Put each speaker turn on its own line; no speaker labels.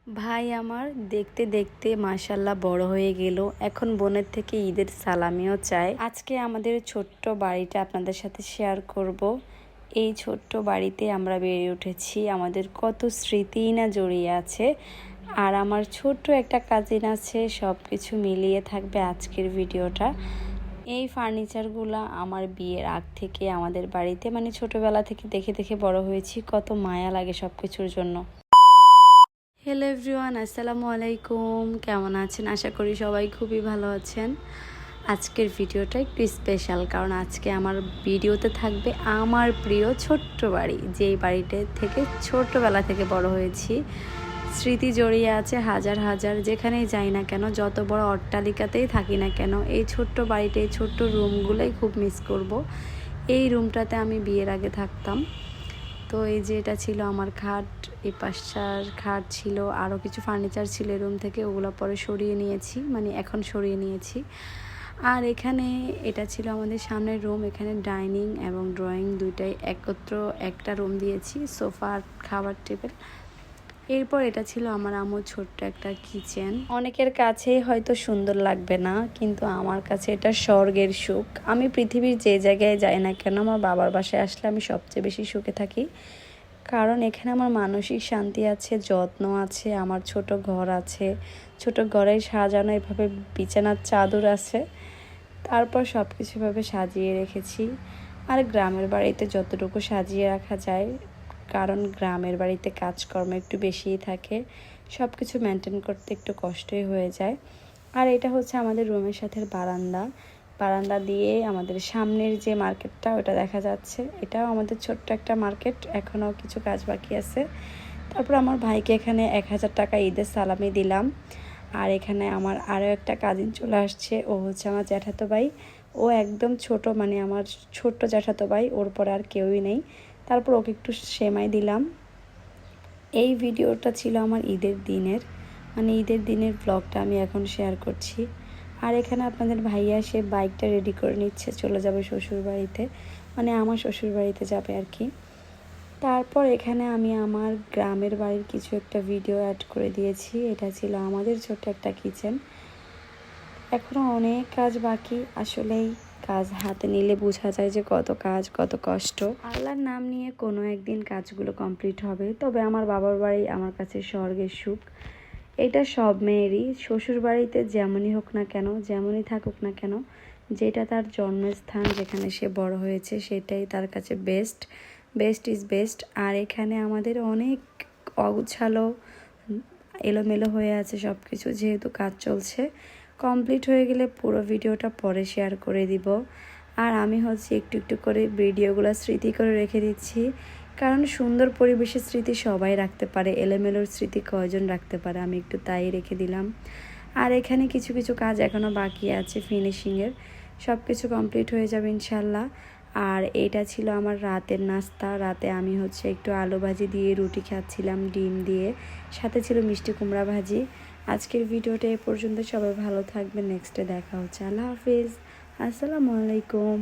ভাই আমার দেখতে দেখতে মাশাল্লাহ বড় হয়ে গেল। এখন বোনের থেকে ঈদের সালামিও চাই। আজকে আমাদের ছোট্ট বাড়িটা আপনাদের সাথে শেয়ার করব। এই ছোট্ট বাড়িতে আমরা বেড়ে উঠেছি, আমাদের কত স্মৃতিই না জড়িয়ে আছে। আর আমার ছোট্ট একটা কাজিন আছে, সব কিছু মিলিয়ে থাকবে আজকের ভিডিওটা। এই ফার্নিচারগুলো আমার বিয়ের আগ থেকে আমাদের বাড়িতে, মানে ছোটবেলা থেকে দেখে দেখে বড় হয়েছি, কত মায়া লাগে সব কিছুর জন্য। হ্যালো এভরিওয়ান, আসসালামু আলাইকুম। কেমন আছেন? আশা করি সবাই খুবই ভালো আছেন। আজকের ভিডিওটা একটু স্পেশাল, কারণ আজকে আমার ভিডিওতে থাকবে আমার প্রিয় ছোট্ট বাড়ি, যেই বাড়িতে থেকে ছোট্টবেলা থেকে বড় হয়েছি। স্মৃতি জড়িয়ে আছে হাজার হাজার। যেখানেই যাই না কেন, যত বড় অট্টালিকাতেই থাকি না কেন, এই ছোট্ট বাড়িতে এই ছোট্ট রুমগুলোই খুব মিস করব। এই রুমটাতে আমি বিয়ের আগে থাকতাম। তো এই যে এটা ছিল আমার খাট, এই পাশটার খাট ছিল, আরও কিছু ফার্নিচার ছিল রুম থেকে, ওগুলো পরে সরিয়ে নিয়েছি, মানে এখন সরিয়ে নিয়েছি। আর এখানে এটা ছিল আমাদের সামনের রুম, এখানে ডাইনিং এবং ড্রয়িং দুইটাই একত্র একটা রুম দিয়েছি, সোফা আর খাবার টেবিল। এরপর এটা ছিল আমার আম্মুর ছোট্ট একটা কিচেন। অনেকের কাছে হয়তো সুন্দর লাগবে না, কিন্তু আমার কাছে এটা স্বর্গের সুখ। আমি পৃথিবীর যে জায়গায় যাই না কেন, আমার বাবার বাসায় আসলে আমি সবচেয়ে বেশি সুখে থাকি, কারণ এখানে আমার মানসিক শান্তি আছে, যত্ন আছে, আমার ছোট ঘর আছে, ছোট ঘরে সাজানো এভাবে বিছানার চাদর আছে, তারপর সব কিছুভাবে সাজিয়ে রেখেছি। আর গ্রামের বাড়িতে যতটুকু সাজিয়ে রাখা যায়, কারণ গ্রামের বাড়িতে কাজকর্ম একটু বেশিই থাকে, সব কিছু মেনটেন করতে একটু কষ্টই হয়ে যায়। আর এটা হচ্ছে আমাদের রুমের সাথে বারান্দা দিয়ে আমাদের সামনের যে মার্কেটটা ওটা দেখা যাচ্ছে। এটাও আমাদের ছোট্ট একটা মার্কেট, এখনও কিছু কাজ বাকি আছে। তারপর আমার ভাইকে এখানে 1000 টাকা ঈদের সালামি দিলাম। আর এখানে আমার আরও একটা কাজিন চলে আসছে, ও হচ্ছে আমার জ্যাঠাতো ভাই। ও একদম ছোট, মানে আমার ছোট্ট জ্যাঠাতো ভাই, ওর পরে আর কেউই নেই। তারপর ওকে একটু সেমাই দিলাম। এই ভিডিওটা ছিল আমার ঈদের দিনের, মানে ঈদের দিনের ব্লগটা আমি এখন শেয়ার করছি। আর এখানে আপনাদের ভাইয়া সে বাইকটা রেডি করে নিচ্ছে, চলে যাবে শ্বশুর বাড়িতে, মানে আমার শ্বশুর বাড়িতে যাবে আর কি। তারপর এখানে আমি আমার গ্রামের বাড়ির কিছু একটা ভিডিও অ্যাড করে দিয়েছি। এটা ছিল আমাদের ছোট্ট একটা কিচেন। এখনও অনেক কাজ বাকি, আসলেই কাজ হাতে নিলে বোঝা যায় যে কত কাজ, কত কষ্ট। আল্লাহর নাম নিয়ে কোনো একদিন কাজগুলো কমপ্লিট হবে। তবে আমার বাবার বাড়ি আমার কাছে স্বর্গের সুখ। এটা সব মেয়েরই, শ্বশুর বাড়িতে যেমনই হোক না কেন, যেমনই থাকুক না কেন, যেটা তার জন্মস্থান, যেখানে সে বড় হয়েছে, সেটাই তার কাছে বেস্ট। Best is best. আর এখানে আমাদের অনেক অগুছালো এলোমেলো হয়ে আছে সব কিছু, যেহেতু কাজ চলছে। কমপ্লিট হয়ে গেলে পুরো ভিডিওটা পরে শেয়ার করে দিব। আর আমি হচ্ছে একটু একটু করে ভিডিওগুলো স্মৃতি করে রেখে দিচ্ছি, কারণ সুন্দর পরিবেশের স্মৃতি সবাই রাখতে পারে, এলোমেলোর স্মৃতি কয়জন রাখতে পারে, আমি একটু তাই রেখে দিলাম। আর এখানে কিছু কিছু কাজ এখনও বাকি আছে ফিনিশিংয়ের, সব কিছু কমপ্লিট হয়ে যাবে ইনশাল্লাহ। আর এটা ছিল আমার রাতের নাস্তা। রাতে আমি হচ্ছে একটু আলু ভাজি দিয়ে রুটি খাচ্ছিলাম, ডিম দিয়ে, সাথে ছিল মিষ্টি কুমড়া ভাজি। আজকের ভিডিওটা এ পর্যন্ত, সবাই ভালো থাকবেন, নেক্সটে দেখা হচ্ছে। আল্লাহ হাফিজ, আসসালামু আলাইকুম।